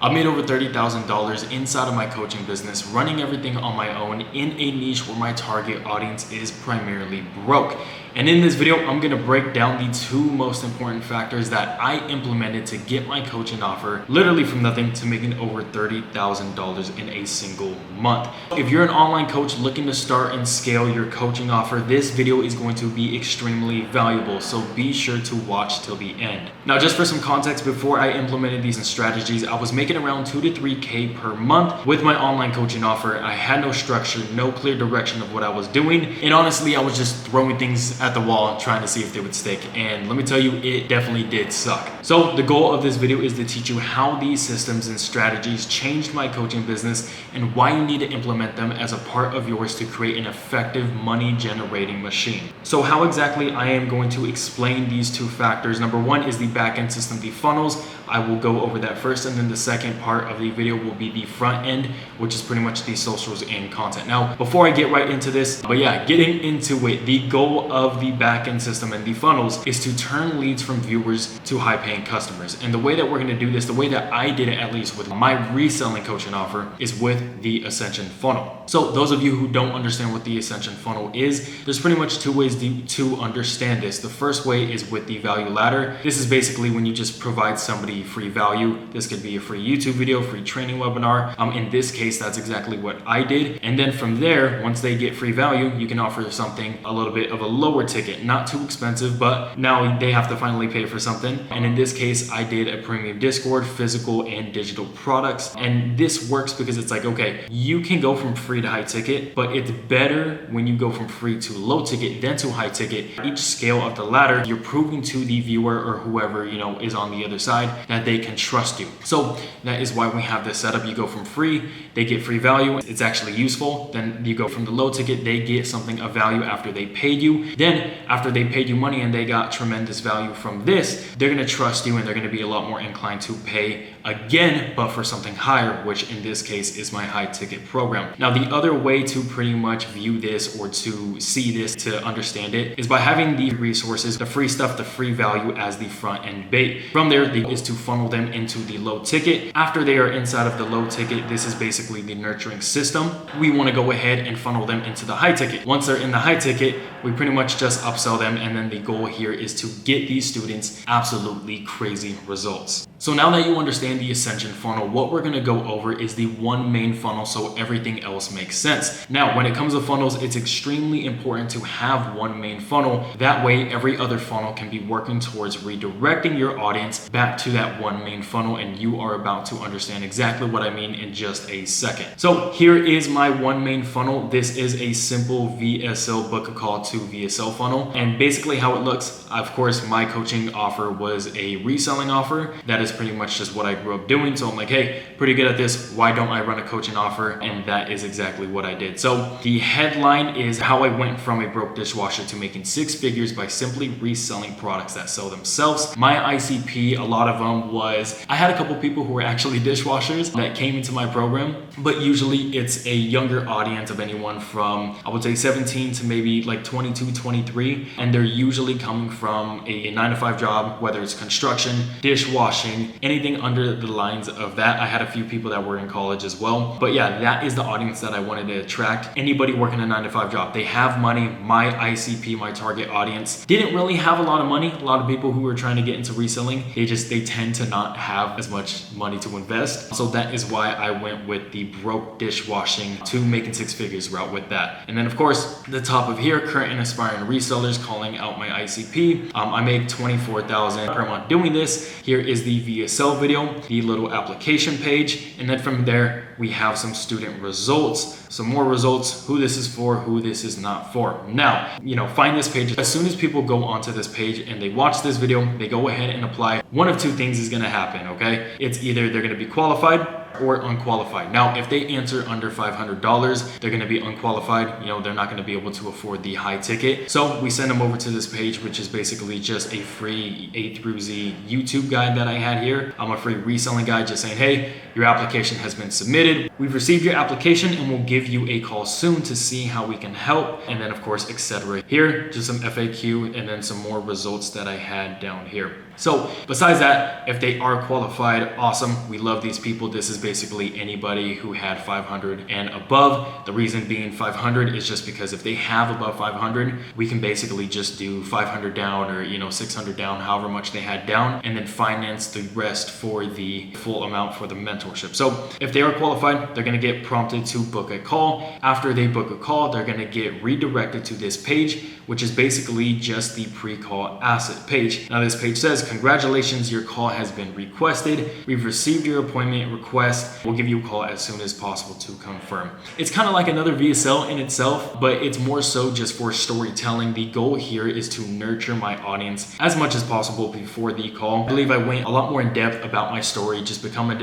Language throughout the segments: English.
I've made over $30,000 inside of my coaching business, running everything on my own in a niche where my target audience is primarily broke. And in this video, I'm gonna break down the two most important factors that I implemented to get my coaching offer literally from nothing to making over $30,000 in a single month. If you're an online coach looking to start and scale your coaching offer, this video is going to be extremely valuable, so be sure to watch till the end. Now, just for some context, before I implemented these strategies, I was making around 2 to 3K per month with my online coaching offer. I had no structure, no clear direction of what I was doing, and honestly, I was just throwing things at the wall trying to see if they would stick, and let me tell you, it definitely did suck. So the goal of this video is to teach you how these systems and strategies changed my coaching business and why you need to implement them as a part of yours to create an effective money generating machine. So how exactly I am going to explain these two factors. Number one is the back-end system, the funnels. I will go over that first, and then the second part of the video will be the front end, which is pretty much the socials and content. Now, before I get right into this, getting into it, the goal of the back-end system and the funnels is to turn leads from viewers to high-paying customers. And the way that we're gonna do this, the way that I did it at least with my reselling coaching offer, is with the Ascension funnel. So those of you who don't understand what the Ascension funnel is, there's pretty much two ways to understand this. The first way is with the value ladder. This is basically when you just provide somebody free value. This could be a free YouTube video, free training webinar. In this case, that's exactly what I did. And then from there, once they get free value, you can offer something a little bit of a lower ticket, not too expensive, but now they have to finally pay for something. And in this case, I did a premium Discord, physical and digital products. And this works because it's like, okay, you can go from free to high ticket, but it's better when you go from free to low ticket than to high ticket. Each scale of the ladder, you're proving to the viewer or whoever, is on the other side that they can trust you. So that is why we have this setup. You go from free, they get free value, it's actually useful. Then you go from the low ticket, they get something of value after they paid you. Then after they paid you money and they got tremendous value from this, they're gonna trust you and they're gonna be a lot more inclined to pay again, but for something higher, which in this case is my high ticket program. Now, the other way to pretty much view this or to see this, to understand it, is by having the resources, the free stuff, the free value as the front end bait. From there is to funnel them into the low ticket. After they are inside of the low ticket, this is basically the nurturing system. We want to go ahead and funnel them into the high ticket. Once they're in the high ticket, we pretty much just upsell them, and then the goal here is to get these students absolutely crazy results. So now that you understand the Ascension funnel, what we're gonna go over is the one main funnel so everything else makes sense. Now, when it comes to funnels, it's extremely important to have one main funnel. That way, every other funnel can be working towards redirecting your audience back to that one main funnel, and you are about to understand exactly what I mean in just a second. So here is my one main funnel. This is a simple VSL book a call to VSL funnel. And basically how it looks, of course, my coaching offer was a reselling offer. That is pretty much just what I grew up doing. So I'm like, hey, pretty good at this. Why don't I run a coaching offer? And that is exactly what I did. So the headline is how I went from a broke dishwasher to making 6 figures by simply reselling products that sell themselves. My ICP, a lot of them was, I had a couple people who were actually dishwashers that came into my program, but usually it's a younger audience of anyone from, I would say 17 to maybe like 22, 23. And they're usually coming from a 9-to-5 job, whether it's construction, dishwashing, anything under the lines of that. I had a few people that were in college as well. But yeah, that is the audience that I wanted to attract. Anybody working a 9-to-5 job. They have money. My ICP, my target audience, didn't really have a lot of money. A lot of people who were trying to get into reselling, they tend to not have as much money to invest. So that is why I went with the broke dishwashing to making 6 figures route with that. And then of course, the top of here, current and aspiring resellers, calling out my ICP. I make $24,000 per month doing this. Here is the VSL video, the little application page, and then from there we have some student results, some more results, who this is for, who this is not for. Now, find this page. As soon as people go onto this page and they watch this video, they go ahead and apply. One of two things is gonna happen, okay? It's either they're gonna be qualified or unqualified. Now, if they answer under $500, they're gonna be unqualified. They're not gonna be able to afford the high ticket. So we send them over to this page, which is basically just a free A through Z YouTube guide that I had here. I'm a free reselling guide just saying, hey, your application has been submitted. We've received your application and we'll give you a call soon to see how we can help. And then of course, etc. Here, just some FAQ and then some more results that I had down here. So besides that, if they are qualified, awesome. We love these people. This is basically anybody who had 500 and above. The reason being 500 is just because if they have above 500, we can basically just do 500 down or 600 down, however much they had down, and then finance the rest for the full amount for the mentorship. So if they are qualified, they're going to get prompted to book a call. After they book a call, they're going to get redirected to this page, which is basically just the pre-call asset page. Now this page says, congratulations, your call has been requested. We've received your appointment request. We'll give you a call as soon as possible to confirm. It's kind of like another VSL in itself, but it's more so just for storytelling. The goal here is to nurture my audience as much as possible before the call. I believe I went a lot more in depth about my story, just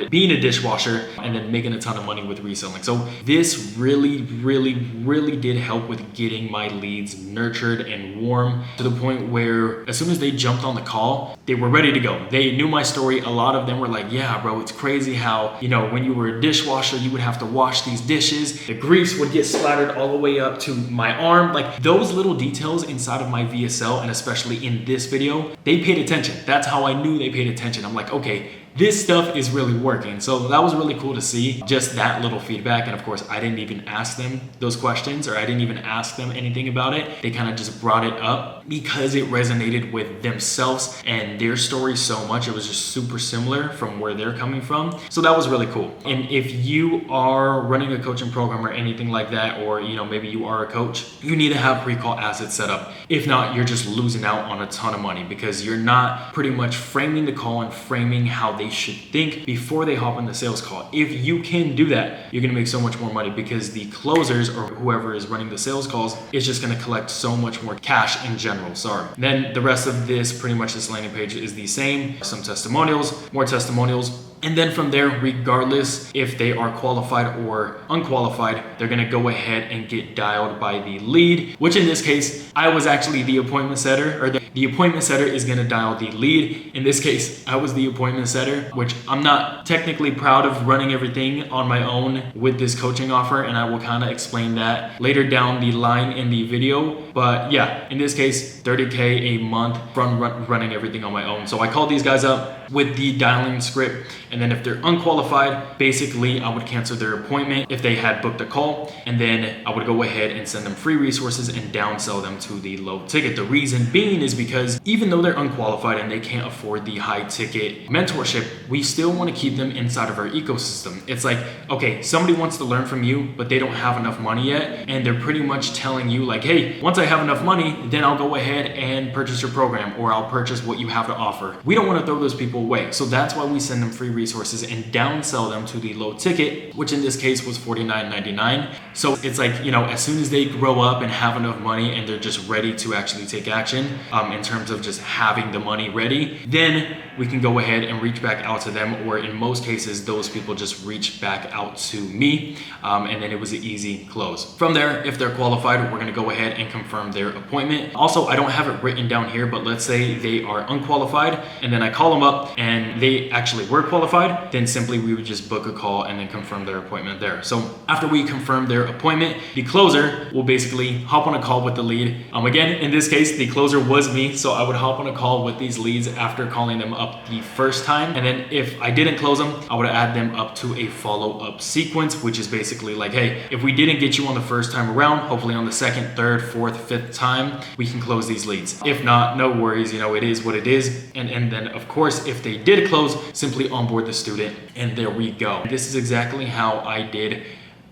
being a dishwasher and then making a ton of money with reselling. So this really did help with getting my leads nurtured and warm to the point where as soon as they jumped on the call, they were ready to go. They knew my story. A lot of them were like, yeah, bro, it's crazy how, when you were a dishwasher, you would have to wash these dishes. The grease would get splattered all the way up to my arm. Like those little details inside of my VSL, and especially in this video, they paid attention. That's how I knew they paid attention. I'm like, okay, this stuff is really working. So that was really cool to see, just that little feedback. And of course, I didn't even ask them those questions, or I didn't even ask them anything about it. They kind of just brought it up because it resonated with themselves and their story so much. It was just super similar from where they're coming from. So that was really cool. And if you are running a coaching program or anything like that, or maybe you are a coach, you need to have pre-call assets set up. If not, you're just losing out on a ton of money because you're not pretty much framing the call and framing how they should think before they hop on the sales call. If you can do that, you're gonna make so much more money because the closers or whoever is running the sales calls is just gonna collect so much more cash in general. Sorry. Then the rest of this, pretty much this landing page is the same. Some testimonials, more testimonials. And then from there, regardless if they are qualified or unqualified, they're gonna go ahead and get dialed by the lead, which in this case, I was actually the appointment setter, or the appointment setter is gonna dial the lead. In this case, I was the appointment setter, which I'm not technically proud of running everything on my own with this coaching offer, and I will kind of explain that later down the line in the video. But yeah, in this case, 30K a month from running everything on my own. So I called these guys up with the dialing script, and then if they're unqualified, basically I would cancel their appointment if they had booked a call, and then I would go ahead and send them free resources and downsell them to the low ticket. The reason being is because even though they're unqualified and they can't afford the high ticket mentorship, we still want to keep them inside of our ecosystem. It's like, okay, somebody wants to learn from you, but they don't have enough money yet, and they're pretty much telling you like, hey, once I have enough money, then I'll go ahead and purchase your program, or I'll purchase what you have to offer. We don't want to throw those people away. So that's why we send them free resources and downsell them to the low ticket, which in this case was $49.99. So it's like, as soon as they grow up and have enough money and they're just ready to actually take action in terms of just having the money ready, then we can go ahead and reach back out to them, or in most cases, those people just reach back out to me, and then it was an easy close. From there, if they're qualified, we're gonna go ahead and confirm their appointment. Also, I don't have it written down here, but let's say they are unqualified, and then I call them up and they actually were qualified, then simply we would just book a call and then confirm their appointment there. So after we confirm their appointment, the closer will basically hop on a call with the lead. Again, in this case, the closer was me, so I would hop on a call with these leads after calling them up the first time, and then if I didn't close them, I would add them up to a follow-up sequence, which is basically like, hey, if we didn't get you on the first time around, hopefully on the second, third, fourth, fifth time, we can close these leads. If not, no worries, it is what it is. And then of course, if they did close, simply onboard the student, and there we go. This is exactly how I did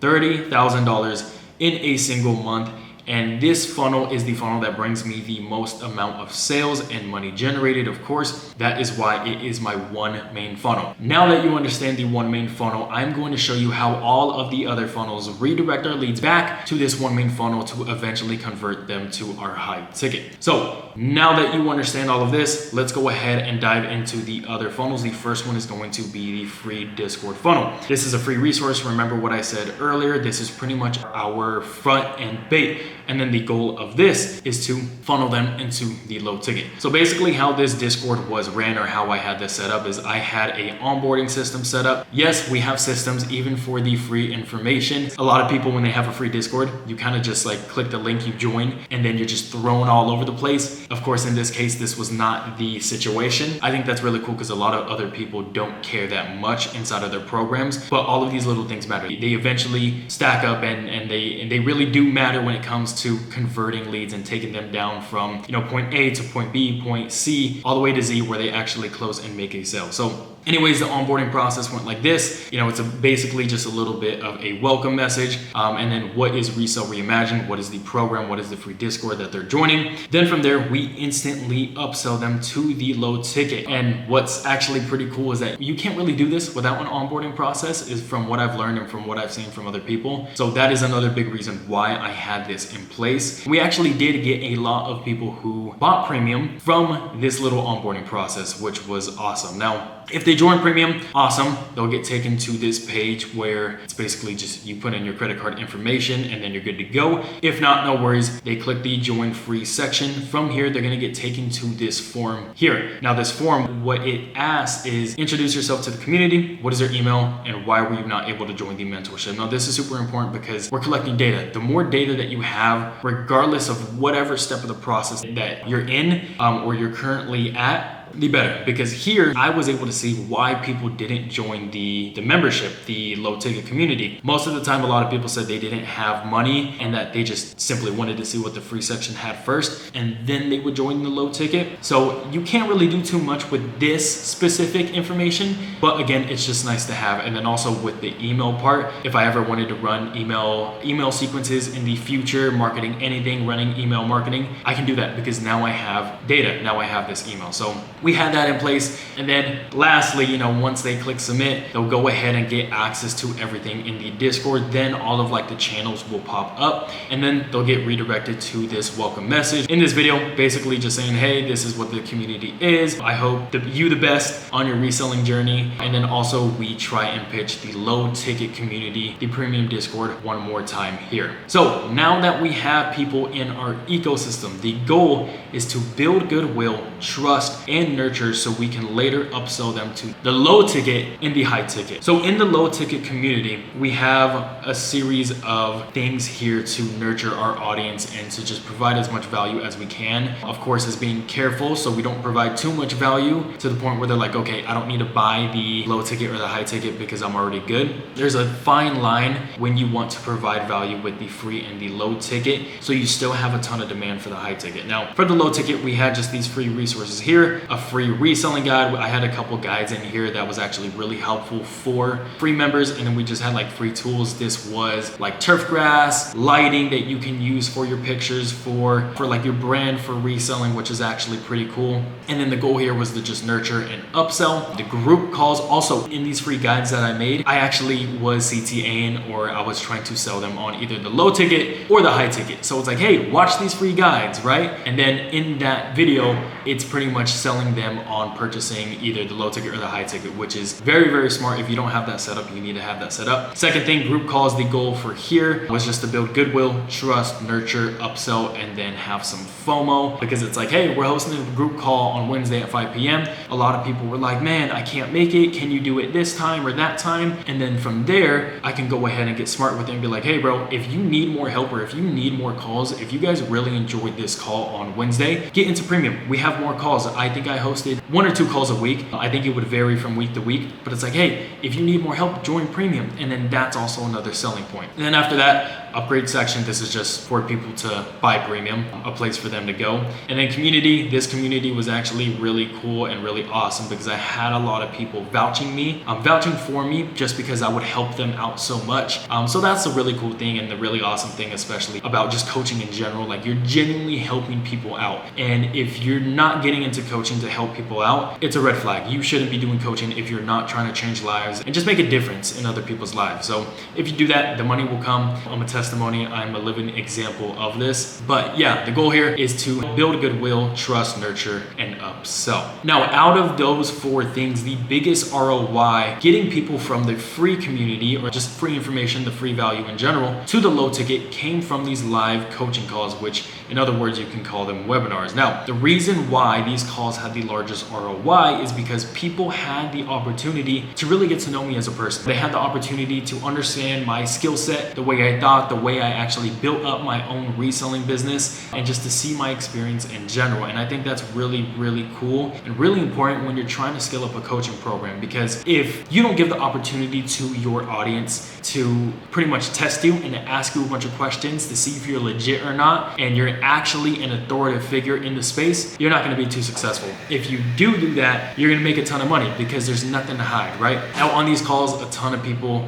$30,000 in a single month. And this funnel is the funnel that brings me the most amount of sales and money generated. Of course, that is why it is my one main funnel. Now that you understand the one main funnel, I'm going to show you how all of the other funnels redirect our leads back to this one main funnel to eventually convert them to our high ticket. So now that you understand all of this, let's go ahead and dive into the other funnels. The first one is going to be the free Discord funnel. This is a free resource. Remember what I said earlier. This is pretty much our front end bait. And then the goal of this is to funnel them into the low ticket. So basically how this Discord was ran, or how I had this set up, is I had a onboarding system set up. Yes, we have systems even for the free information. A lot of people, when they have a free Discord, you kind of just like click the link, you join, and then you're just thrown all over the place. Of course, in this case, this was not the situation. I think that's really cool because a lot of other people don't care that much inside of their programs, but all of these little things matter. They eventually stack up, and they really do matter when it comes to converting leads and taking them down from, you know, point A to point B, point C, all the way to Z, where they actually close and make a sale. So anyways, the onboarding process went like this. You know, it's basically just a little bit of a welcome message, and then what is Resell Reimagined, what is the program, what is the free Discord that they're joining. Then from there, we instantly upsell them to the low ticket. And what's actually pretty cool is that you can't really do this without an onboarding process, is from what I've learned and from what I've seen from other people. So that is another big reason why I had this in place. We actually did get a lot of people who bought premium from this little onboarding process, which was awesome. Now, if they join premium, awesome. They'll get taken to this page where it's basically just you put in your credit card information and then you're good to go. If not, no worries. They click the join free section. From here, they're gonna get taken to this form here. Now this form, what it asks is introduce yourself to the community, what is your email, and why were you not able to join the mentorship. Now this is super important because we're collecting data. The more data that you have, regardless of whatever step of the process that you're in or you're currently at, the better. Because here I was able to see why people didn't join the membership, the low ticket community. Most of the time, a lot of people said they didn't have money and that they just simply wanted to see what the free section had first, and then they would join the low ticket. So you can't really do too much with this specific information, but again, it's just nice to have. And then also with the email part, if I ever wanted to run email sequences in the future, marketing anything, running email marketing, I can do that because now I have data. Now I have this email. So we had that in place. And then lastly, you know, once they click submit, they'll go ahead and get access to everything in the Discord. Then all of like the channels will pop up, and then they'll get redirected to this welcome message. In this video, basically just saying, hey, this is what the community is. I hope you the best on your reselling journey. And then also we try and pitch the low ticket community, the premium Discord, one more time here. So now that we have people in our ecosystem, the goal is to build goodwill, trust, and nurture so we can later upsell them to the low ticket and the high ticket. So in the low ticket community, we have a series of things here to nurture our audience and to just provide as much value as we can. Of course, as being careful so we don't provide too much value to the point where they're like, okay, I don't need to buy the low ticket or the high ticket because I'm already good. There's a fine line when you want to provide value with the free and the low ticket, so you still have a ton of demand for the high ticket. Now, for the low ticket, we had just these free resources here, a free reselling guide. I had a couple guides in here that was actually really helpful for free members, and then we just had like free tools. This was like turf grass, lighting that you can use for your pictures, for like your brand, for reselling, which is actually pretty cool. And then the goal here was to just nurture and upsell. The group calls, also in these free guides that I made, I actually was CTAing, or I was trying to sell them on either the low ticket or the high ticket. So it's like, hey, watch these free guides, right? And then in that video, it's pretty much selling them on purchasing either the low ticket or the high ticket, which is very, very smart. If you don't have that set up, you need to have that set up. Second thing, group calls, the goal for here was just to build goodwill, trust, nurture, upsell, and then have some FOMO, because it's like, hey, we're hosting a group call on Wednesday at 5 p.m. A lot of people were like, man, I can't make it. Can you do it this time or that time? And then from there, I can go ahead and get smart with it and be like, hey, bro, if you need more help or if you need more calls, if you guys really enjoyed this call on Wednesday, get into premium. We have more calls. I think I hosted 1 or 2 calls a week. I think it would vary from week to week, but it's like, hey, if you need more help, join premium. And then that's also another selling point. And then after that, upgrade section, this is just for people to buy premium, a place for them to go. And then community, this community was actually really cool and really awesome because I had a lot of people vouching for me just because I would help them out so much. So that's a really cool thing and the really awesome thing, especially about just coaching in general. Like, you're genuinely helping people out. And if you're not not getting into coaching to help people out, it's a red flag. You shouldn't be doing coaching if you're not trying to change lives and just make a difference in other people's lives. So if you do that, the money will come. I'm a testimony. I'm a living example of this. But yeah, the goal here is to build goodwill, trust, nurture, and upsell. Now, out of those 4 things, the biggest ROI, getting people from the free community or just free information, the free value in general, to the low ticket came from these live coaching calls, which in other words, you can call them webinars. Now, the reason why these calls had the largest ROI is because people had the opportunity to really get to know me as a person. They had the opportunity to understand my skill set, the way I thought, the way I actually built up my own reselling business, and just to see my experience in general. And I think that's really, really cool and really important when you're trying to scale up a coaching program, because if you don't give the opportunity to your audience to pretty much test you and to ask you a bunch of questions to see if you're legit or not, and you're actually an authoritative figure in the space, you're not going to be too successful. If you do that, you're going to make a ton of money because there's nothing to hide, right? Now on these calls, a ton of people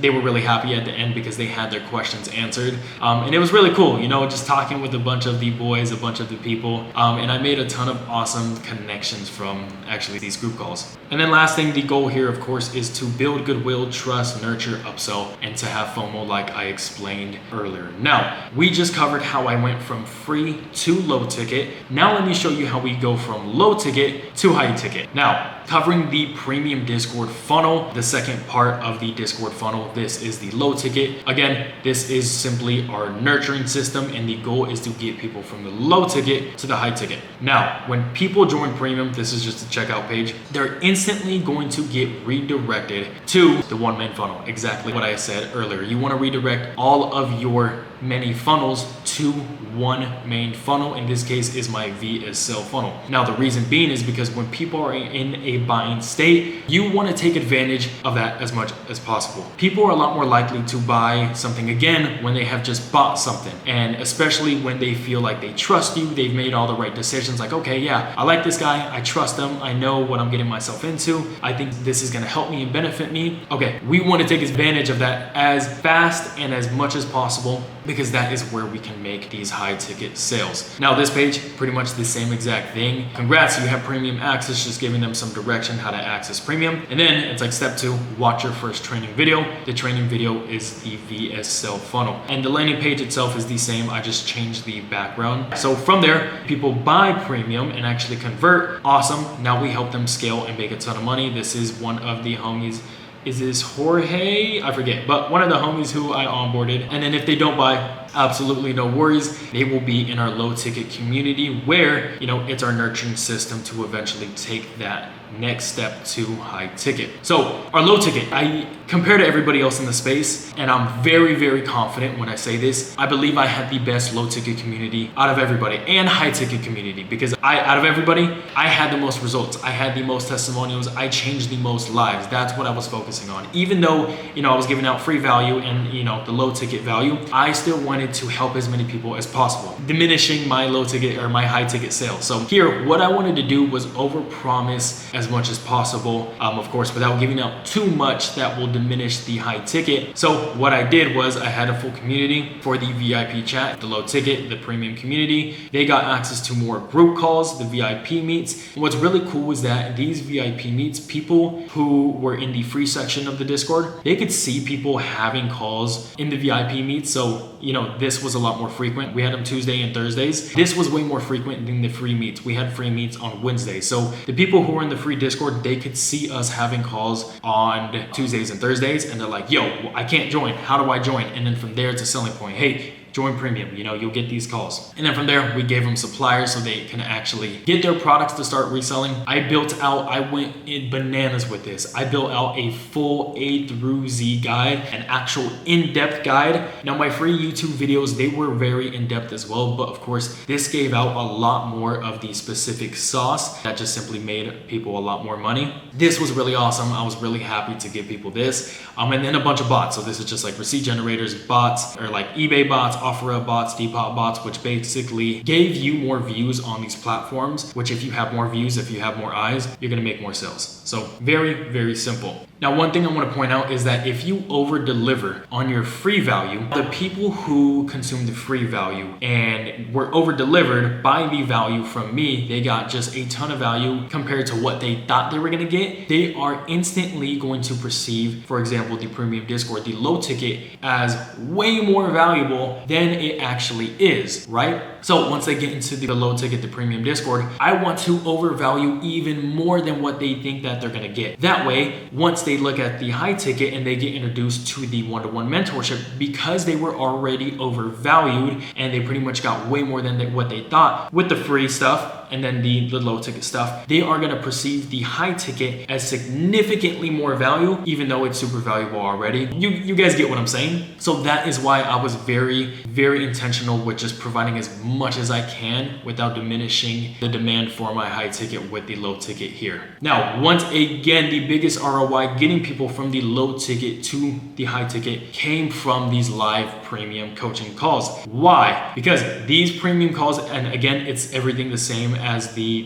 they were really happy at the end because they had their questions answered. And it was really cool, just talking with a bunch of the boys, a bunch of the people. And I made a ton of awesome connections from actually these group calls. And then last thing, the goal here, of course, is to build goodwill, trust, nurture, upsell, and to have FOMO like I explained earlier. Now, we just covered how I went from free to low ticket. Now let me show you how we go from low ticket to high ticket. Now, covering the premium Discord funnel, the second part of the Discord funnel, this is the low ticket. Again, this is simply our nurturing system, and the goal is to get people from the low ticket to the high ticket. Now, when people join premium, this is just a checkout page, they're instantly going to get redirected to the one main funnel. Exactly what I said earlier. You want to redirect all of your many funnels to one main funnel. In this case is my VSL funnel. Now the reason being is because when people are in a buying state, you want to take advantage of that as much as possible. People are a lot more likely to buy something again when they have just bought something, and especially when they feel like they trust you, they've made all the right decisions, like, okay, yeah, I like this guy, I trust them, I know what I'm getting myself into, I think this is going to help me and benefit me. Okay, we want to take advantage of that as fast and as much as possible, because that is where we can make these high ticket sales. Now this page, pretty much the same exact thing. Congrats, you have premium access, just giving them some direction how to access premium. And then it's like step 2, watch your first training video. The training video is the VSL funnel. And the landing page itself is the same, I just changed the background. So from there, people buy premium and actually convert. Awesome, now we help them scale and make a ton of money. This is one of the homies. Is this Jorge? I forget, but one of the homies who I onboarded. And then if they don't buy, absolutely no worries. They will be in our low ticket community where, it's our nurturing system to eventually take that next step to high ticket. So our low ticket, I compare to everybody else in the space, and I'm very, very confident when I say this. I believe I had the best low ticket community out of everybody, and high ticket community, because out of everybody, I had the most results. I had the most testimonials. I changed the most lives. That's what I was focusing on. Even though, I was giving out free value and, the low ticket value, I still wanted to help as many people as possible, diminishing my low ticket or my high ticket sales. So here, what I wanted to do was overpromise as much as possible, of course, without giving out too much that will diminish the high ticket. So what I did was I had a full community for the VIP chat, the low ticket, the premium community. They got access to more group calls, the VIP meets. And what's really cool is that these VIP meets, people who were in the free section of the Discord, they could see people having calls in the VIP meets. So, this was a lot more frequent. We had them Tuesday and Thursdays. This was way more frequent than the free meets. We had free meets on Wednesdays. So the people who were in the free Discord, they could see us having calls on Tuesdays and Thursdays, and they're like, yo, I can't join. How do I join? And then from there, it's a selling point. Hey, join premium, you'll get these calls. And then from there, we gave them suppliers so they can actually get their products to start reselling. I went in bananas with this. I built out a full A through Z guide, an actual in-depth guide. Now my free YouTube videos, they were very in-depth as well, but of course, this gave out a lot more of the specific sauce that just simply made people a lot more money. This was really awesome. I was really happy to give people this. And then a bunch of bots. So this is just like receipt generators, bots, or like eBay bots, OfferUp bots, Depop bots, which basically gave you more views on these platforms, which if you have more views, if you have more eyes, you're gonna make more sales. So very, very simple. Now, one thing I want to point out is that if you over deliver on your free value, the people who consume the free value and were over delivered by the value from me, they got just a ton of value compared to what they thought they were going to get. They are instantly going to perceive, for example, the premium Discord, the low ticket, as way more valuable than it actually is, right? So once they get into the low ticket, the premium Discord, I want to overvalue even more than what they think that they're gonna get. That way, once they look at the high ticket and they get introduced to the one-to-one mentorship, because they were already overvalued and they pretty much got way more than what they thought with the free stuff and then the low ticket stuff, they are gonna perceive the high ticket as significantly more value, even though it's super valuable already. You guys get what I'm saying? So that is why I was very, very intentional with just providing as much as I can without diminishing the demand for my high ticket with the low ticket here. Now, once again, the biggest ROI getting people from the low ticket to the high ticket came from these live premium coaching calls. Why? Because these premium calls, and again, it's everything the same as the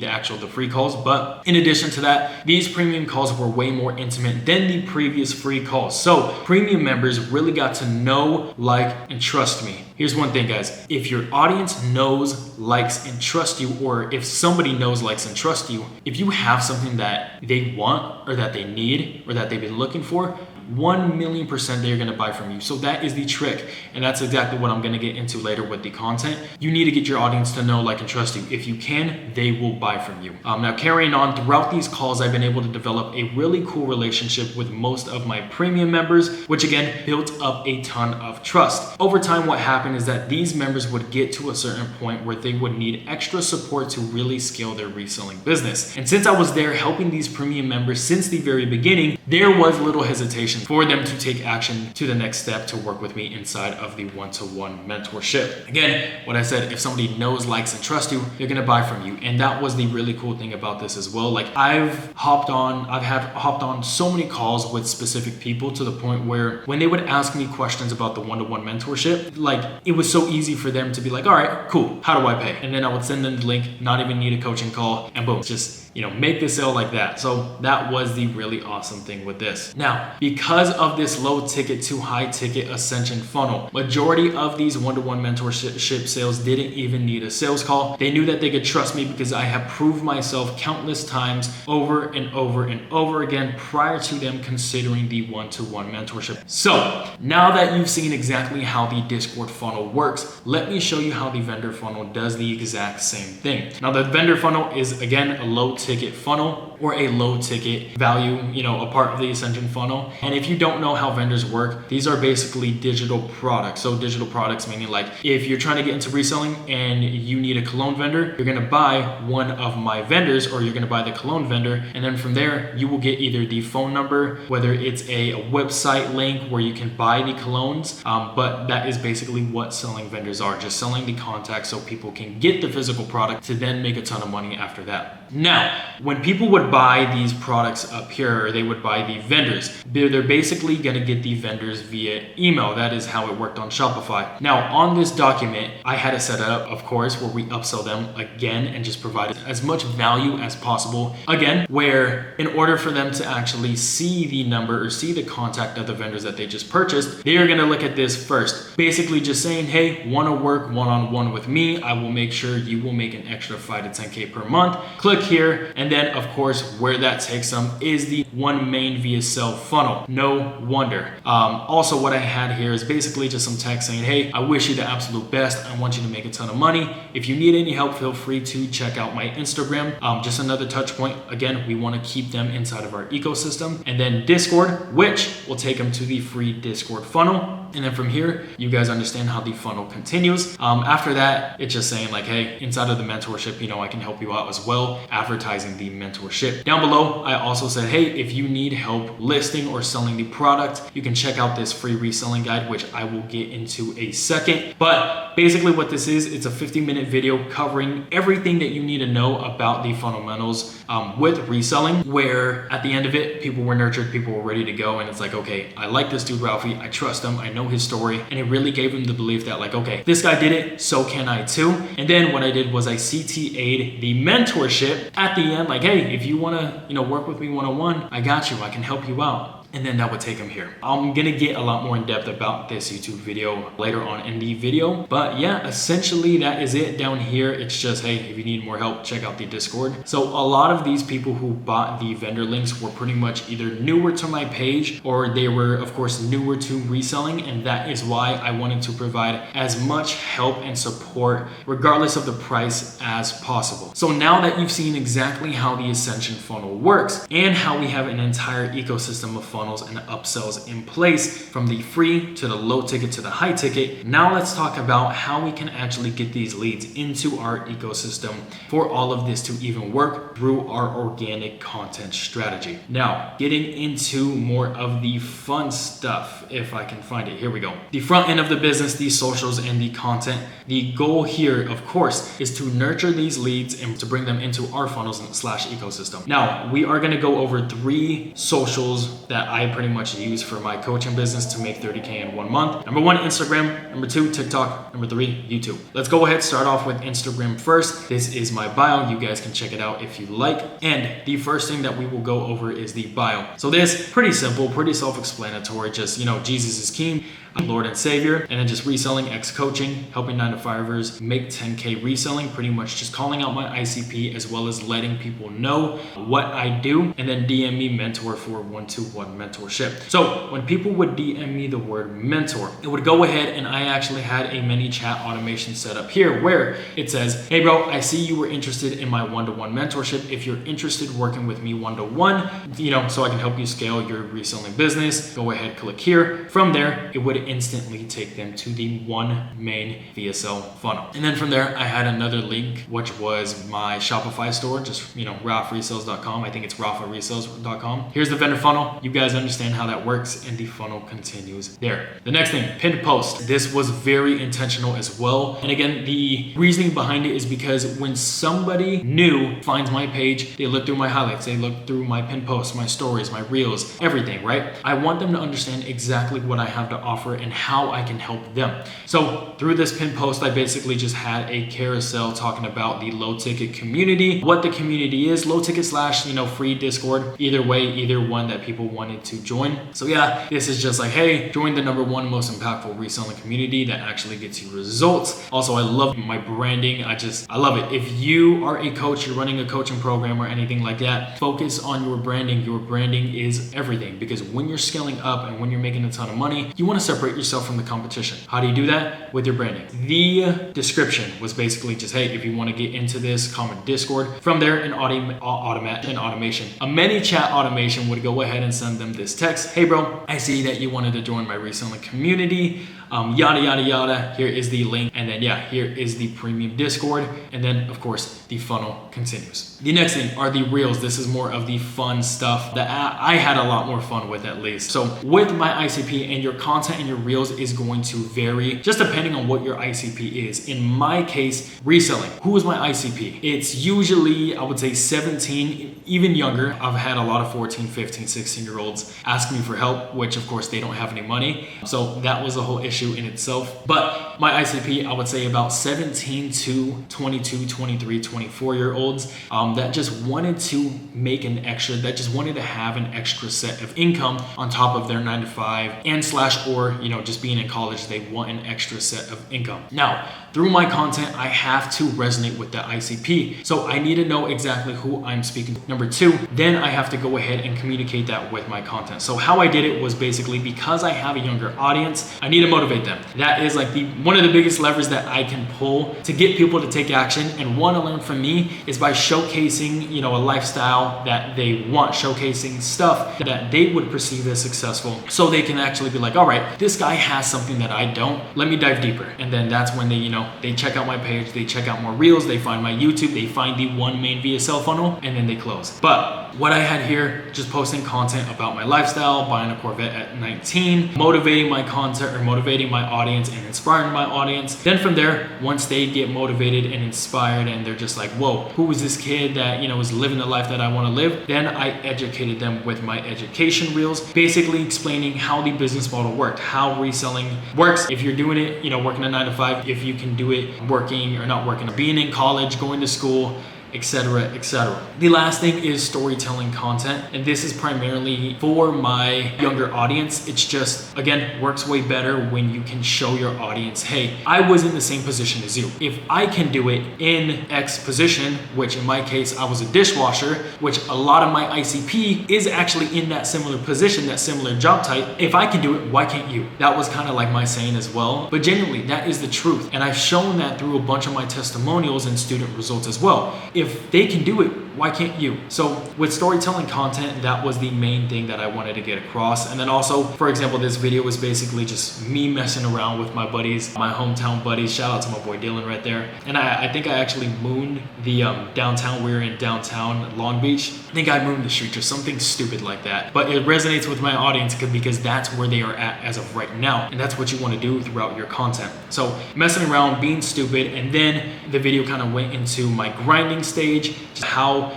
free calls, but in addition to that, these premium calls were way more intimate than the previous free calls. So premium members really got to know, like, and trust me. Here's one thing, guys. If your audience knows, likes, and trusts you, or if somebody knows, likes, and trusts you, if you have something that they want or that they need or that they've been looking for, 1,000,000% they're gonna buy from you. So that is the trick. And that's exactly what I'm gonna get into later with the content. You need to get your audience to know, like, and trust you. If you can, they will buy from you. Now carrying on, throughout these calls, I've been able to develop a really cool relationship with most of my premium members, which again, built up a ton of trust. Over time, what happened is that these members would get to a certain point where they would need extra support to really scale their reselling business. And since I was there helping these premium members since the very beginning, there was little hesitation for them to take action to the next step to work with me inside of the one-to-one mentorship. Again, what I said, if somebody knows, likes, and trusts you, they're gonna buy from you. And that was the really cool thing about this as well. Like, I've hopped on so many calls with specific people to the point where when they would ask me questions about the one-to-one mentorship, like, it was so easy for them to be like, all right, cool, how do I pay? And then I would send them the link, not even need a coaching call, and boom, just, make the sale like that. So that was the really awesome thing with this. Now, because of this low ticket to high ticket ascension funnel, majority of these one-to-one mentorship sales didn't even need a sales call. They knew that they could trust me because I have proved myself countless times over and over and over again prior to them considering the one-to-one mentorship. So now that you've seen exactly how the Discord funnel works, let me show you how the vendor funnel does the exact same thing. Now, the vendor funnel is, again, a low ticket funnel or a low ticket value, a part of the ascension funnel. And if you don't know how vendors work, these are basically digital products. So digital products meaning, like, if you're trying to get into reselling and you need a cologne vendor, you're gonna buy one of my vendors, or you're gonna buy the cologne vendor, and then from there you will get either the phone number, whether it's a website link where you can buy the colognes, but that is basically what selling vendors are, just selling the contacts so people can get the physical product to then make a ton of money after that. Now, when people would buy these products up here, or they would buy the vendors, they're basically gonna get the vendors via email. That is how it worked on Shopify. Now, on this document, I had it set up, of course, where we upsell them again and just provide as much value as possible. Again, where in order for them to actually see the number or see the contact of the vendors that they just purchased, they are gonna look at this first. Basically just saying, hey, wanna work one-on-one with me? I will make sure you will make an extra 5 to 10K per month. Click here, and then of course where that takes them is the one main VSL funnel. No wonder. Also, what I had here is basically just some text saying, hey, I wish you the absolute best. I want you to make a ton of money. If you need any help, feel free to check out my Instagram. Just another touch point. Again, we want to keep them inside of our ecosystem. And then Discord, which will take them to the free Discord funnel. And then from here, you guys understand how the funnel continues. After that, it's just saying, like, hey, inside of the mentorship, I can help you out as well, advertising the mentorship. Down below, I also said, hey, if you need help listing or selling the product, you can check out this free reselling guide, which I will get into a second. But basically what this is, it's a 50-minute video covering everything that you need to know about the fundamentals with reselling, where at the end of it, people were nurtured, people were ready to go. And it's like, okay, I like this dude, Ralphie. I trust him. I know his story. And it really gave him the belief that, like, okay, this guy did it, so can I too. And then what I did was I CTA'd the mentorship at the end, like, hey, if you want to, work with me one-on-one, I got you. I can help you out. and then that would take them here. I'm gonna get a lot more in depth about this YouTube video later on in the video, but yeah, essentially that is it. Down here it's just, hey, if you need more help, check out the Discord. So a lot of these people who bought the vendor links were pretty much either newer to my page, or they were of course newer to reselling, and that is why I wanted to provide as much help and support regardless of the price as possible. So now that you've seen exactly how the Ascension funnel works and how we have an entire ecosystem of funnels and upsells in place, from the free to the low ticket to the high ticket, now let's talk about how we can actually get these leads into our ecosystem for all of this to even work through our organic content strategy. Now, getting into more of the fun stuff, if I can find it. Here we go. The front end of the business, the socials and the content. The goal here, of course, is to nurture these leads and to bring them into our funnels / ecosystem. Now, we are going to go over 3 socials that I pretty much use for my coaching business to make 30K in 1 month. Number 1, Instagram. Number 2, TikTok. Number 3, YouTube. Let's go ahead, start off with Instagram first. This is my bio. You guys can check it out if you like. And the first thing that we will go over is the bio. So this, pretty simple, pretty self-explanatory. Just, Jesus is king, Lord and Savior, and then just reselling, coaching, helping 9-to-5ers make 10K reselling, pretty much just calling out my ICP as well as letting people know what I do, and then DM me mentor for 1-to-1 mentorship. So when people would DM me the word mentor, it would go ahead and I actually had a mini chat automation set up here where it says, hey bro, I see you were interested in my 1-to-1 mentorship. If you're interested working with me 1-to-1, so I can help you scale your reselling business, go ahead, click here. From there, it would instantly take them to the one main VSL funnel. And then from there, I had another link, which was my Shopify store, just, RafaResells.com. I think it's RafaResells.com. Here's the vendor funnel. You guys understand how that works, and the funnel continues there. The next thing, pinned post. This was very intentional as well. And again, the reasoning behind it is because when somebody new finds my page, they look through my highlights, they look through my pinned posts, my stories, my reels, everything, right? I want them to understand exactly what I have to offer and how I can help them. So through this pinned post, I basically just had a carousel talking about the low ticket community, what the community is, low ticket / free Discord, either way, either one that people wanted to join. So yeah, this is just like, hey, join the #1 most impactful reselling community that actually gets you results. Also, I love my branding. I love it. If you are a coach, you're running a coaching program or anything like that, focus on your branding. Your branding is everything, because when you're scaling up and when you're making a ton of money, you want to separate yourself from the competition. How do you do that? With your branding. The description was basically just, hey, if you want to get into this, comment Discord. From there, an automation. A many chat automation would go ahead and send them this text. Hey bro, I see that you wanted to join my reselling community. Yada, yada, yada. Here is the link. And then yeah, here is the premium Discord. And then of course, the funnel continues. The next thing are the reels. This is more of the fun stuff that I had a lot more fun with, at least. So with my ICP, and your content and your reels is going to vary just depending on what your ICP is. In my case, reselling. Who is my ICP? It's usually, I would say 17, even younger. I've had a lot of 14, 15, 16-year-olds ask me for help, which of course they don't have any money. So that was a whole issue in itself. But my ICP, I would say about 17 to 22, 23, 24-year-olds that just wanted to make an extra, that just wanted to have an extra set of income on top of their 9-to-5 and or just being in college, they want an extra set of income. Now, through my content, I have to resonate with the ICP. So I need to know exactly who I'm speaking to. Number 2, then I have to go ahead and communicate that with my content. So how I did it was basically, because I have a younger audience, I need to motivate them. That is like one of the biggest levers that I can pull to get people to take action and want to learn from me is by showcasing, a lifestyle that they want, showcasing stuff that they would perceive as successful, so they can actually be like, all right, this guy has something that I don't, let me dive deeper. And then that's when they check out my page, they check out more reels, they find my YouTube, they find the one main VSL funnel, and then they close. But what I had here, just posting content about my lifestyle, buying a Corvette at 19, motivating my content or motivating my audience and inspiring my audience. Then from there, once they get motivated and inspired and they're just like, whoa, who is this kid that, is living the life that I want to live? Then I educated them with my education reels, basically explaining how the business model worked, how reselling works. If you're doing it, working a 9-to-5, if you can do it working or not working, being in college, going to school, etc., etc. The last thing is storytelling content, and this is primarily for my younger audience. It's just, again, works way better when you can show your audience, hey, I was in the same position as you. If I can do it in X position, which in my case, I was a dishwasher, which a lot of my ICP is actually in that similar position, that similar job type. If I can do it, why can't you? That was kind of like my saying as well. But genuinely, that is the truth. And I've shown that through a bunch of my testimonials and student results as well. If they can do it, why can't you? So with storytelling content, that was the main thing that I wanted to get across. And then also, for example, this video was basically just me messing around with my buddies, my hometown buddies. Shout out to my boy Dylan right there. And I think I actually mooned the downtown. We were in downtown Long Beach. I think I mooned the street or something stupid like that. But it resonates with my audience because that's where they are at as of right now. And that's what you want to do throughout your content. So messing around, being stupid, and then the video kind of went into my grinding stage, just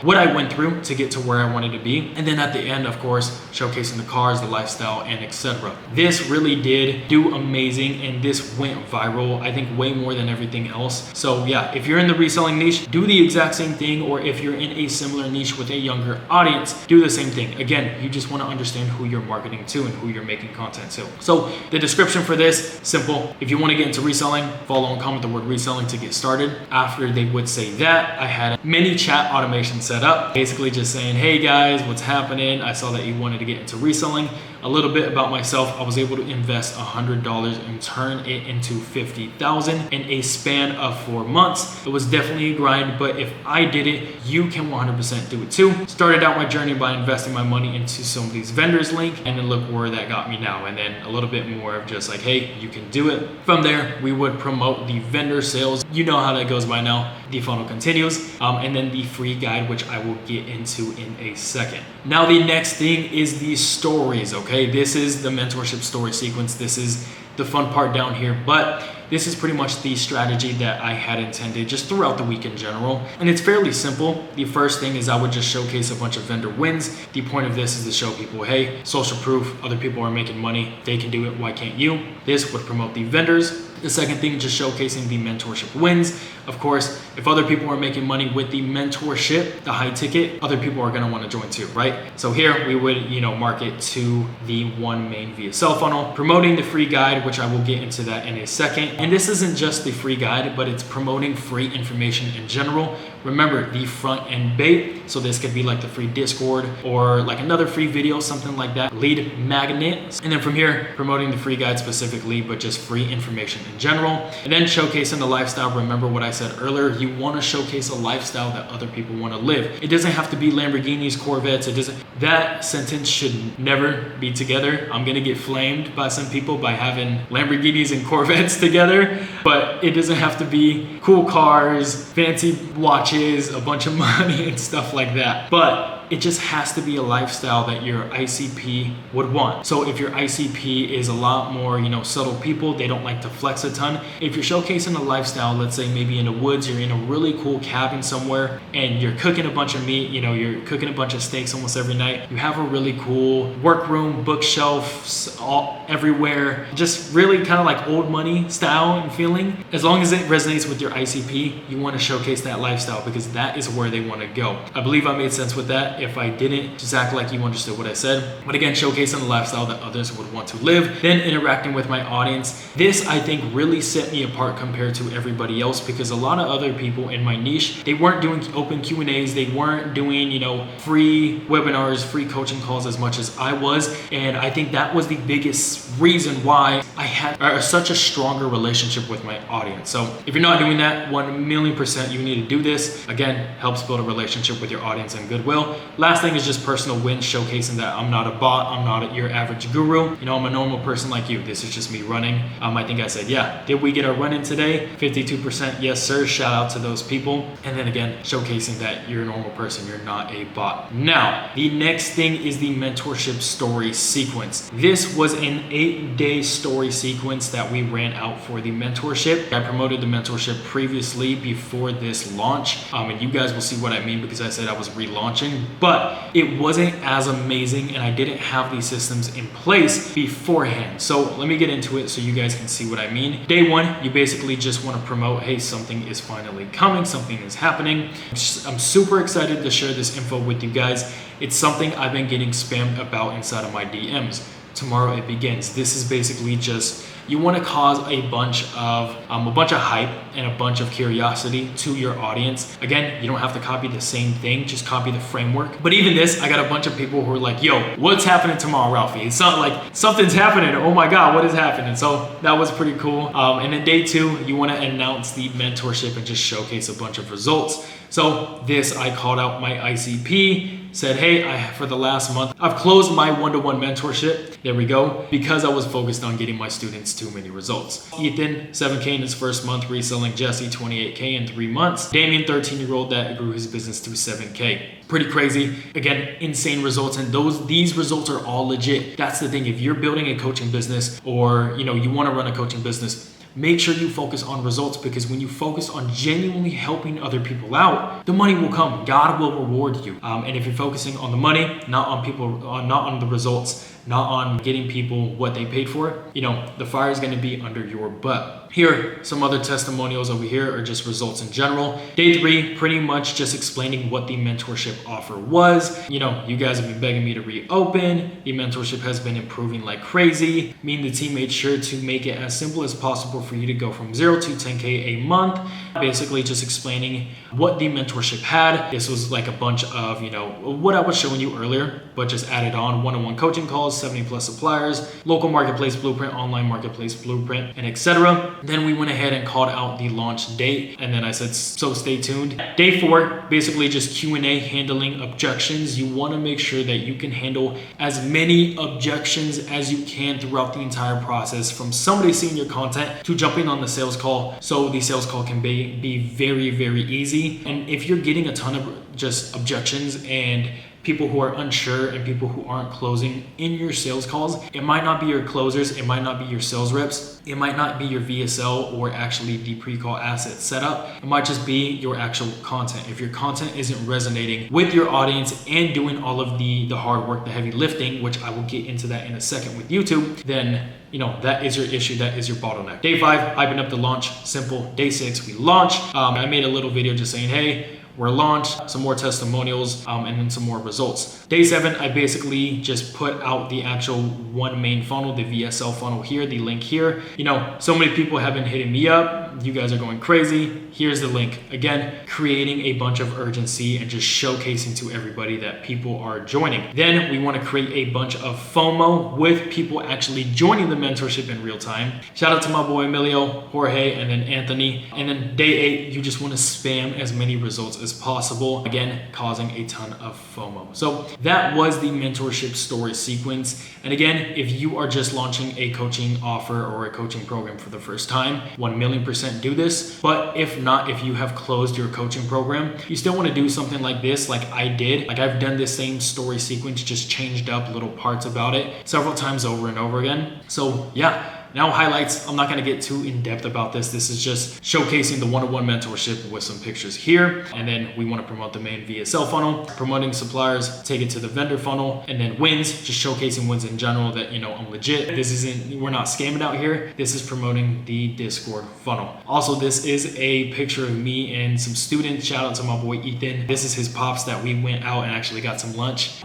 what I went through to get to where I wanted to be. And then at the end, of course, showcasing the cars, the lifestyle, and etc. This really did do amazing, and this went viral, I think way more than everything else. So yeah, if you're in the reselling niche, do the exact same thing, or if you're in a similar niche with a younger audience, do the same thing. Again, you just want to understand who you're marketing to and who you're making content to. So the description for this, simple. If you want to get into reselling, follow and comment the word reselling to get started. After they would say that, I had a mini chat automation set up, basically just saying, hey guys, what's happening? I saw that you wanted to get into reselling. A little bit about myself, I was able to invest $100 and turn it into $50,000 in a span of 4 months. It was definitely a grind, but if I did it, you can 100% do it too. Started out my journey by investing my money into some of these vendors link, and then look where that got me now. And then a little bit more of just like, hey, you can do it. From there, we would promote the vendor sales. You know how that goes by now. The funnel continues, and then the free guide, which I will get into in a second. Now, the next thing is the stories, okay? This is the mentorship story sequence. This is the fun part down here, but this is pretty much the strategy that I had intended just throughout the week in general. And it's fairly simple. The first thing is I would just showcase a bunch of vendor wins. The point of this is to show people, hey, social proof, other people are making money. They can do it, why can't you? This would promote the vendors. The second thing, just showcasing the mentorship wins. Of course, if other people are making money with the mentorship, the high ticket, other people are gonna wanna join too, right? So here we would, market to the one main VSL funnel, promoting the free guide, which I will get into that in a second. And this isn't just the free guide, but it's promoting free information in general. Remember, the front end bait. So this could be like the free Discord or like another free video, something like that. Lead magnet. And then from here, promoting the free guide specifically, but just free information in general. And then showcasing the lifestyle. Remember what I said earlier, you want to showcase a lifestyle that other people want to live. It doesn't have to be Lamborghinis, Corvettes. That sentence should never be together. I'm going to get flamed by some people by having Lamborghinis and Corvettes together, but it doesn't have to be cool cars, fancy watches, a bunch of money and stuff like that. But it just has to be a lifestyle that your ICP would want. So if your ICP is a lot more, subtle people, they don't like to flex a ton. If you're showcasing a lifestyle, let's say maybe in the woods, you're in a really cool cabin somewhere and you're cooking a bunch of meat, you're cooking a bunch of steaks almost every night. You have a really cool workroom, bookshelves all everywhere, just really kind of like old money style and feeling. As long as it resonates with your ICP, you want to showcase that lifestyle because that is where they want to go. I believe I made sense with that. If I didn't, just act like you understood what I said. But again, showcasing the lifestyle that others would want to live, then interacting with my audience. This, I think, really set me apart compared to everybody else because a lot of other people in my niche, they weren't doing open Q&As, they weren't doing, free webinars, free coaching calls as much as I was. And I think that was the biggest reason why I had such a stronger relationship with my audience. So if you're not doing that, 1,000,000% you need to do this. Again, helps build a relationship with your audience and goodwill. Last thing is just personal wins, showcasing that I'm not a bot, I'm not your average guru. I'm a normal person like you. This is just me running. I think I said, yeah, did we get our run in today? 52%, yes sir, shout out to those people. And then again, showcasing that you're a normal person, you're not a bot. Now, the next thing is the mentorship story sequence. This was an 8-day story sequence that we ran out for the mentorship. I promoted the mentorship previously before this launch, and you guys will see what I mean because I said I was relaunching, but it wasn't as amazing and I didn't have these systems in place beforehand. So let me get into it so you guys can see what I mean. Day one, you basically just want to promote, hey, something is finally coming, something is happening. I'm super excited to share this info with you guys. It's something I've been getting spammed about inside of my DMs. Tomorrow it begins. This is basically just, you want to cause a bunch of hype and a bunch of curiosity to your audience. Again, you don't have to copy the same thing, just copy the framework. But even this, I got a bunch of people who are like, yo, what's happening tomorrow, Ralphie? It's not like something's happening. Oh my God, what is happening? So that was pretty cool. And then day two, you want to announce the mentorship and just showcase a bunch of results. So this, I called out my ICP, said, hey, for the last month, I've closed my one-to-one mentorship. There we go. Because I was focused on getting my students too many results. Ethan, 7K in his first month reselling. Jesse, 28K in 3 months. Damien, 13-year-old that grew his business to 7K. Pretty crazy. Again, insane results. And these results are all legit. That's the thing. If you're building a coaching business or you want to run a coaching business, make sure you focus on results, because when you focus on genuinely helping other people out, the money will come. God will reward you. And if you're focusing on the money, not on people, not on the results, not on getting people what they paid for, the fire is going to be under your butt. Here, some other testimonials over here are just results in general. Day three, pretty much just explaining what the mentorship offer was. You guys have been begging me to reopen. The mentorship has been improving like crazy. Me and the team made sure to make it as simple as possible for you to go from 0 to 10K a month. Basically just explaining what the mentorship had. This was like a bunch of, what I was showing you earlier, but just added on one-on-one coaching calls, 70 plus suppliers, local marketplace blueprint, online marketplace blueprint, and etc. Then we went ahead and called out the launch date, and then I said, so stay tuned. Day four, basically just Q&A, handling objections. You want to make sure that you can handle as many objections as you can throughout the entire process, from somebody seeing your content to jumping on the sales call, so the sales call can be very, very easy. And if you're getting a ton of just objections and people who are unsure and people who aren't closing in your sales calls, it might not be your closers, it might not be your sales reps, it might not be your VSL or actually the pre-call asset setup. It might just be your actual content. If your content isn't resonating with your audience and doing all of the hard work, the heavy lifting, which I will get into that in a second with YouTube, then that is your issue, that is your bottleneck. Day five, hyping up the launch, simple. Day six, we launch. I made a little video just saying, hey, we're launched, some more testimonials, and then some more results. Day seven, I basically just put out the actual one main funnel, the VSL funnel here, the link here. So many people have been hitting me up. You guys are going crazy. Here's the link. Again, creating a bunch of urgency and just showcasing to everybody that people are joining. Then we want to create a bunch of FOMO with people actually joining the mentorship in real time. Shout out to my boy Emilio, Jorge, and then Anthony. And then day eight, you just want to spam as many results as possible. Again, causing a ton of FOMO. So that was the mentorship story sequence. And again, if you are just launching a coaching offer or a coaching program for the first time, 1,000,000% do this. But if not, if you have closed your coaching program, you still want to do something like this, like I did. Like I've done this same story sequence, just changed up little parts about it several times over and over again. So yeah. Now highlights, I'm not gonna get too in depth about this. This is just showcasing the one-on-one mentorship with some pictures here. And then we wanna promote the main VSL funnel, promoting suppliers, take it to the vendor funnel, and then wins, just showcasing wins in general that, I'm legit. We're not scamming out here. This is promoting the Discord funnel. Also, this is a picture of me and some students. Shout out to my boy Ethan. This is his pops that we went out and actually got some lunch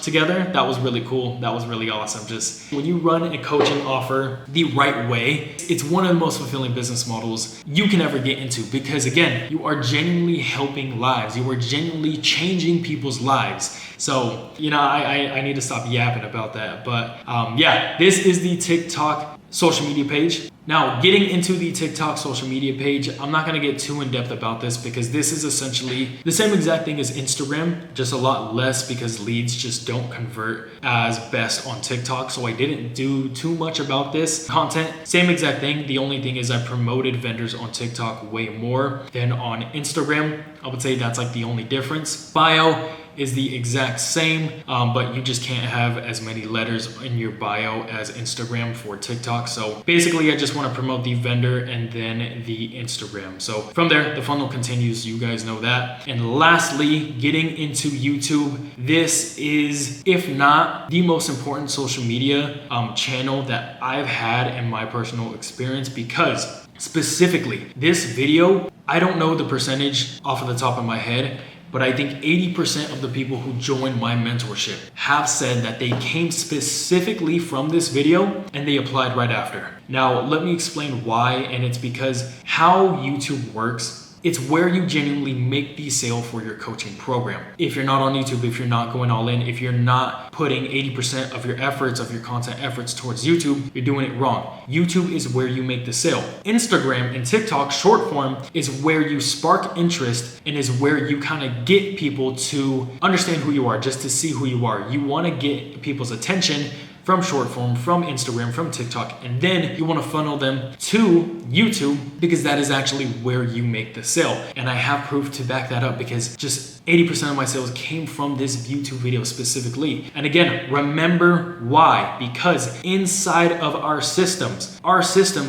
together. That was really cool. That was really awesome. Just when you run a coaching offer the right way, it's one of the most fulfilling business models you can ever get into, because again, you are genuinely helping lives. You are genuinely changing people's lives. So, I need to stop yapping about that. But yeah, this is the TikTok social media page. Now, getting into the TikTok social media page, I'm not going to get too in depth about this because this is essentially the same exact thing as Instagram, just a lot less because leads just don't convert as best on TikTok. So I didn't do too much about this content. Same exact thing. The only thing is I promoted vendors on TikTok way more than on Instagram. I would say that's like the only difference. Bio is the exact same, but you just can't have as many letters in your bio as Instagram for TikTok. So basically I just want to promote the vendor and then the Instagram. So from there, the funnel continues. You guys know that. And lastly, getting into YouTube. This is, if not the most important social media channel that I've had in my personal experience, because specifically this video, I don't know the percentage off of the top of my head, but I think 80% of the people who joined my mentorship have said that they came specifically from this video and they applied right after. Now, let me explain why, and it's because how YouTube works, it's where you genuinely make the sale for your coaching program. If you're not on YouTube, if you're not going all in, if you're not putting 80% of your efforts, of your content efforts towards YouTube, you're doing it wrong. YouTube is where you make the sale. Instagram and TikTok short form is where you spark interest and is where you kind of get people to understand who you are, just to see who you are. You want to get people's attention from short form, from Instagram, from TikTok, and then you want to funnel them to YouTube because that is actually where you make the sale. And I have proof to back that up because just 80% of my sales came from this YouTube video specifically. And again, remember why? Because inside of our systems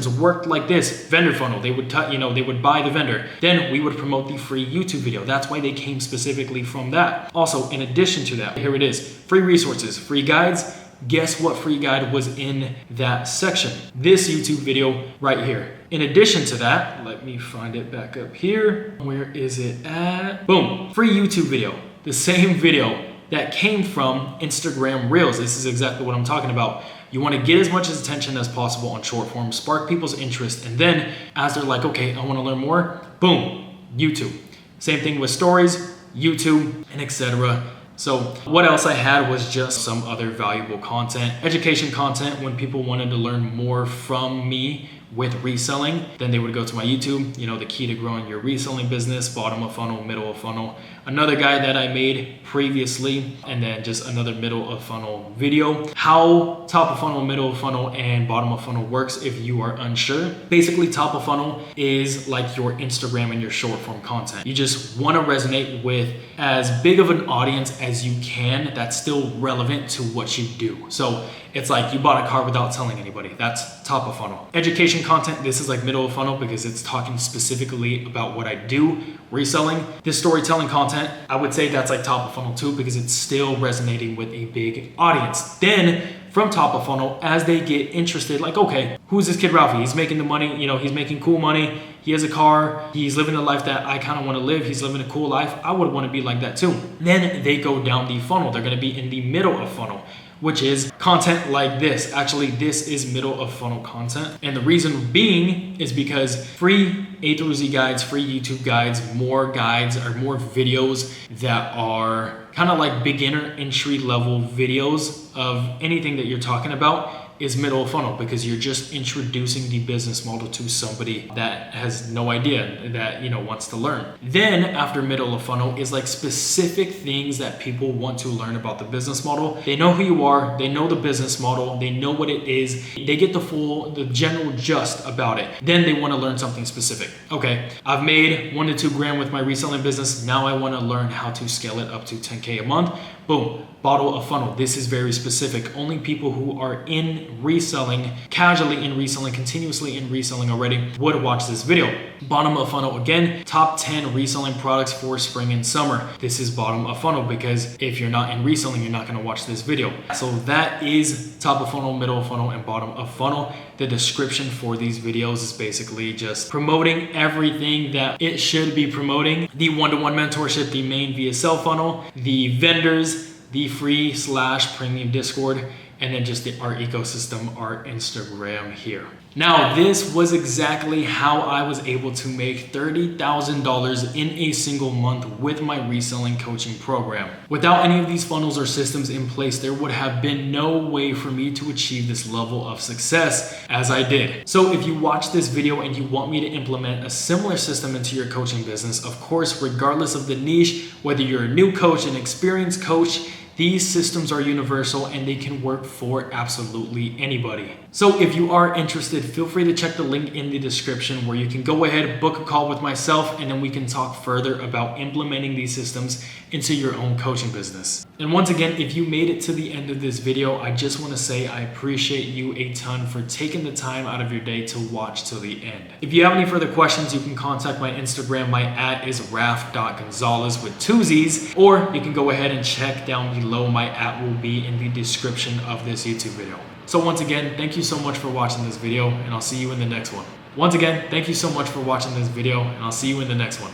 worked like this: vendor funnel. They would, they would buy the vendor. Then we would promote the free YouTube video. That's why they came specifically from that. Also, in addition to that, here it is: free resources, free guides. Guess what free guide was in that section? This YouTube video right here. In addition to that, let me find it back up here. Where is it at? Boom, free YouTube video. The same video that came from Instagram Reels. This is exactly what I'm talking about. You want to get as much attention as possible on short form, spark people's interest, and then as they're like, okay, I want to learn more, boom, YouTube. Same thing with stories, YouTube, and etc. So what else I had was just some other valuable content, education content. When people wanted to learn more from me with reselling, then they would go to my YouTube, the key to growing your reselling business, bottom of funnel, middle of funnel, another guide that I made previously, and then just another middle of funnel video. How top of funnel, middle of funnel, and bottom of funnel works if you are unsure. Basically, top of funnel is like your Instagram and your short form content. You just want to resonate with as big of an audience as you can that's still relevant to what you do. So it's like you bought a car without telling anybody. That's top of funnel. Education content, this is like middle of funnel because it's talking specifically about what I do, reselling. This storytelling content, I would say that's like top of funnel too because it's still resonating with a big audience. Then from top of funnel, as they get interested, like, okay, who's this kid Ralphie? He's making the money, he's making cool money. He has a car. He's living the life that I kind of want to live. He's living a cool life. I would want to be like that too. Then they go down the funnel. They're going to be in the middle of funnel, which is content like this. Actually, this is middle of funnel content. And the reason being is because free A through Z guides, free YouTube guides, more videos that are kind of like beginner entry level videos of anything that you're talking about is middle of funnel because you're just introducing the business model to somebody that has no idea, that wants to learn. Then after middle of funnel is like specific things that people want to learn about the business model. They know who you are, they know the business model, they know what it is, they get the general gist about it. Then they want to learn something specific. Okay, I've made 1 to 2 grand with my reselling business. Now I want to learn how to scale it up to 10K a month. Boom, bottom of funnel. This is very specific. Only people who are in reselling, casually in reselling, continuously in reselling already would watch this video. Bottom of funnel, again, top 10 reselling products for spring and summer. This is bottom of funnel because if you're not in reselling, you're not going to watch this video. So that is top of funnel, middle of funnel, and bottom of funnel. The description for these videos is basically just promoting everything that it should be promoting. The one-to-one mentorship, the main VSL funnel, the vendors, the free/premium Discord, and then just our ecosystem, our Instagram here. Now, this was exactly how I was able to make $30,000 in a single month with my reselling coaching program. Without any of these funnels or systems in place, there would have been no way for me to achieve this level of success as I did. So if you watch this video and you want me to implement a similar system into your coaching business, of course, regardless of the niche, whether you're a new coach, an experienced coach, These systems are universal and they can work for absolutely anybody. So if you are interested, feel free to check the link in the description where you can go ahead, book a call with myself, and then we can talk further about implementing these systems into your own coaching business. And once again, if you made it to the end of this video, I just want to say I appreciate you a ton for taking the time out of your day to watch till the end. If you have any further questions, you can contact my Instagram. My @ is raf.gonzalez with 2 Z's, or you can go ahead and check down below. My @ will be in the description of this YouTube video. So once again, thank you so much for watching this video, and I'll see you in the next one. Once again, thank you so much for watching this video, and I'll see you in the next one.